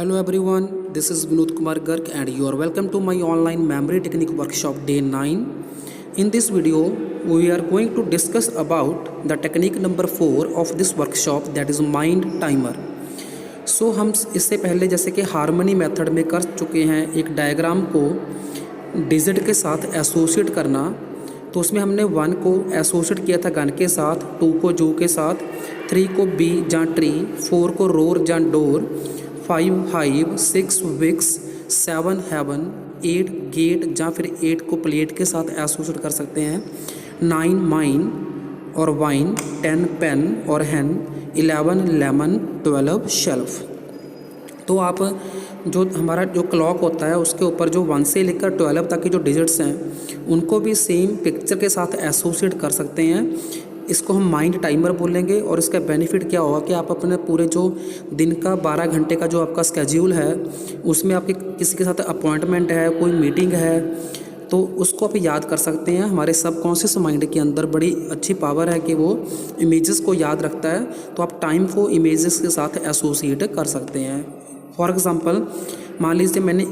Hello everyone, this is Vinod Kumar Garg and you are welcome to my online memory technique workshop day 9. In this video, we are going to discuss about the technique number 4 of this workshop, that is mind timer. So हम इससे पहले जैसे कि harmony method में कर चुके हैं एक डायग्राम को डिजिट के साथ एसोसिएट करना। तो उसमें हमने 1 को एसोसिएट किया था गन के साथ, 2 को जू के साथ, 3 को बी ਜਾਂ ट्री, 4 को रोर ਜਾਂ door, 5 hive, 6 wicks, 7 heaven, 8 gate ਜਾਂ फिर 8 को प्लेट के साथ एसोसिएट कर सकते हैं, 9 माइन और वाइन, 10 पेन और हैन, 11 लेमन, 12 शेल्फ। तो आप जो हमारा जो क्लॉक होता है उसके ऊपर जो 1 से लेकर 12 तक की जो डिजिट्स हैं उनको भी सेम पिक्चर के साथ एसोसिएट कर सकते हैं। इसको हम माइंड टाइमर बोलेंगे और इसका बेनिफिट क्या होगा कि आप अपने पूरे जो दिन का 12 घंटे का जो आपका स्केड्यूल है उसमें आपके किसी के साथ अपॉइंटमेंट है, कोई मीटिंग है, तो उसको आप याद कर सकते हैं। हमारे सबकॉन्शियस माइंड के अंदर बड़ी अच्छी पावर है कि वो इमेजेस को याद रखता है, तो आप टाइम को इमेजेस के साथ एसोसिएट कर सकते हैं। फॉर एग्ज़ाम्पल मान लीजिए मैंने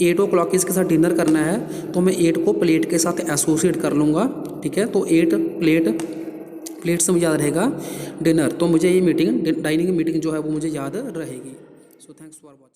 8 o'clock इसके साथ डिनर करना है, तो मैं 8 को प्लेट के साथ एसोसिएट कर लूँगा, ठीक है। तो 8 प्लेट से मुझे याद रहेगा डिनर, तो मुझे ये मीटिंग डाइनिंग मीटिंग जो है वो मुझे याद रहेगी। So thanks for watching.